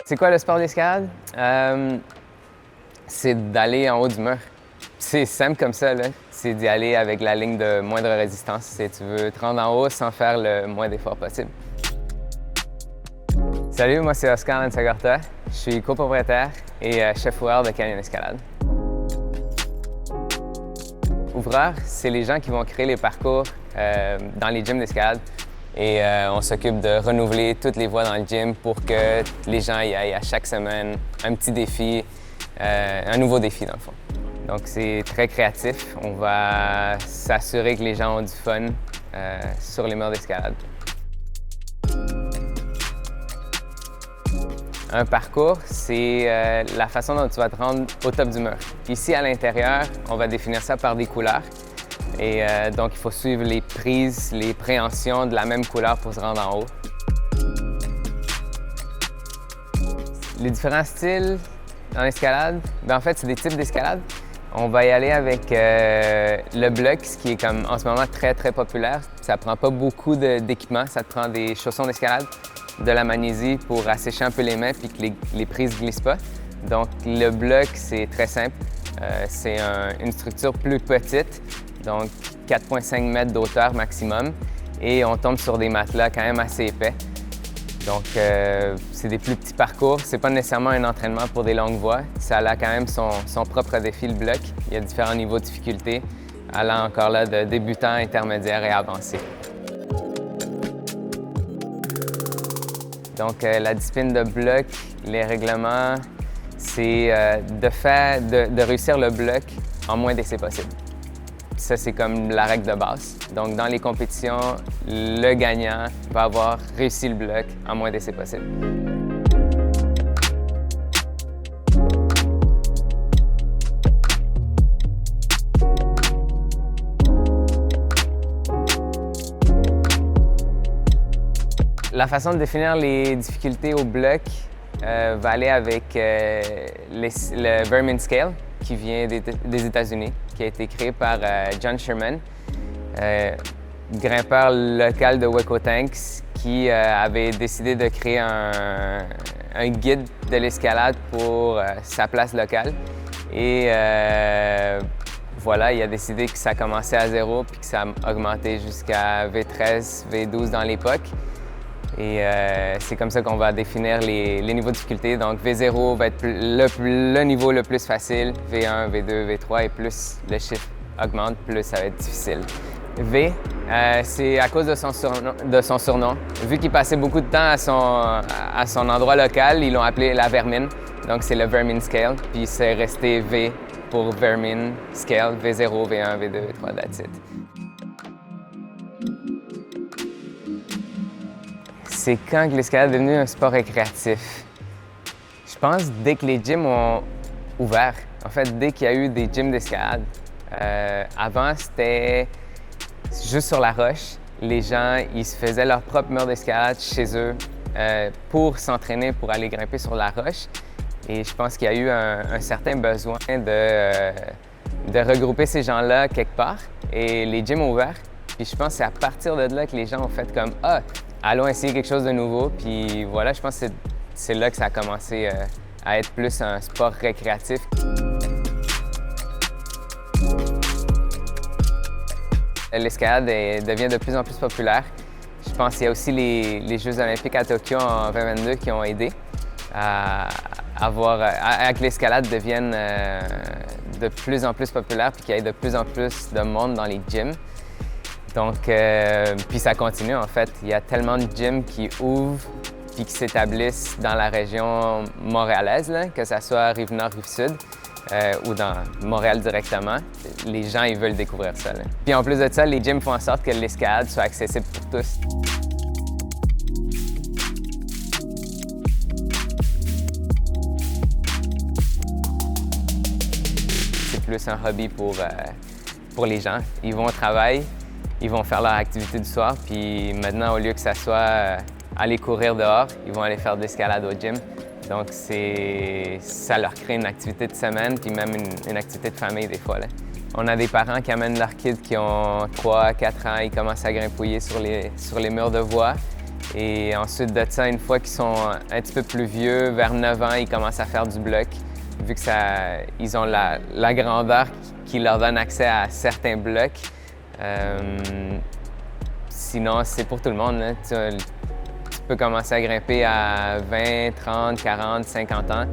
C'est quoi le sport d'escalade? C'est d'aller en haut du mur. C'est simple comme ça, là. C'est d'y aller avec la ligne de moindre résistance. Si tu veux te rendre en haut sans faire le moins d'efforts possible. Salut, moi c'est Oscar Lansagorta. Je suis copropriétaire et chef ouvreur de Canyon Escalade. Ouvreurs, c'est les gens qui vont créer les parcours dans les gyms d'escalade. Et on s'occupe de renouveler toutes les voies dans le gym pour que les gens y aillent à chaque semaine un petit défi, un nouveau défi dans le fond. Donc c'est très créatif. On va s'assurer que les gens ont du fun sur les murs d'escalade. Un parcours, c'est la façon dont tu vas te rendre au top du mur. Ici, à l'intérieur, on va définir ça par des couleurs. Et donc, il faut suivre les prises, les préhensions de la même couleur pour se rendre en haut. Les différents styles en escalade, en fait, c'est des types d'escalade. On va y aller avec le bloc, ce qui est comme en ce moment très, très populaire. Ça prend pas beaucoup d'équipement, ça te prend des chaussons d'escalade, de la magnésie pour assécher un peu les mains puis que les prises ne glissent pas. Donc, le bloc, c'est très simple. C'est une structure plus petite, donc 4,5 mètres d'auteur maximum, et on tombe sur des matelas quand même assez épais. Donc, c'est des plus petits parcours. C'est pas nécessairement un entraînement pour des longues voies. Ça a quand même son propre défi, le bloc. Il y a différents niveaux de difficulté, allant encore là de débutant, intermédiaire et avancé. Donc, la discipline de bloc, les règlements, c'est de réussir le bloc en moins d'essais possible. Ça, c'est comme la règle de base. Donc, dans les compétitions, le gagnant va avoir réussi le bloc en moins d'essais possible. La façon de définir les difficultés au bloc va aller avec le Vermin Scale, qui vient des États-Unis, qui a été créé par John Sherman, grimpeur local de Waco Tanks, qui avait décidé de créer un guide de l'escalade pour sa place locale. Et voilà, il a décidé que ça commençait à 0 puis que ça a augmenté jusqu'à V13, V12 dans l'époque. Et c'est comme ça qu'on va définir les niveaux de difficulté. Donc V0 va être le niveau le plus facile, V1, V2, V3, et plus le chiffre augmente, plus ça va être difficile. V, c'est à cause de son surnom. Vu qu'il passait beaucoup de temps à son endroit local, ils l'ont appelé la vermine. Donc c'est le Vermin Scale, puis c'est resté V pour Vermin Scale, V0, V1, V2, V3, that's it. C'est quand l'escalade est devenu un sport récréatif. Je pense dès que les gyms ont ouvert. En fait, dès qu'il y a eu des gyms d'escalade. Avant, c'était juste sur la roche. Les gens, ils se faisaient leur propre mur d'escalade chez eux pour s'entraîner, pour aller grimper sur la roche. Et je pense qu'il y a eu un certain besoin de regrouper ces gens-là quelque part. Et les gyms ont ouvert. Puis je pense que c'est à partir de là que les gens ont fait comme « Ah! Allons essayer quelque chose de nouveau », puis voilà, je pense que c'est là que ça a commencé à être plus un sport récréatif. L'escalade devient de plus en plus populaire. Je pense qu'il y a aussi les Jeux olympiques à Tokyo en 2022 qui ont aidé à que l'escalade devienne de plus en plus populaire puis qu'il y ait de plus en plus de monde dans les gyms. Donc, puis ça continue en fait. Il y a tellement de gyms qui ouvrent puis qui s'établissent dans la région montréalaise, là, que ce soit Rive-Nord, Rive-Sud ou dans Montréal directement. Les gens, ils veulent découvrir ça, là. Puis en plus de ça, les gyms font en sorte que l'escalade soit accessible pour tous. C'est plus un hobby pour les gens. Ils vont au travail. Ils vont faire leur activité du soir, puis maintenant, au lieu que ça soit aller courir dehors, ils vont aller faire de l'escalade au gym. Donc, ça leur crée une activité de semaine, puis même une activité de famille des fois, là. On a des parents qui amènent leurs kids qui ont 3-4 ans, ils commencent à grimpouiller sur les murs de voie. Et ensuite de ça, une fois qu'ils sont un petit peu plus vieux, vers 9 ans, ils commencent à faire du bloc, vu que ils ont la grandeur qui leur donne accès à certains blocs. Sinon, c'est pour tout le monde, là. Tu peux commencer à grimper à 20, 30, 40, 50 ans.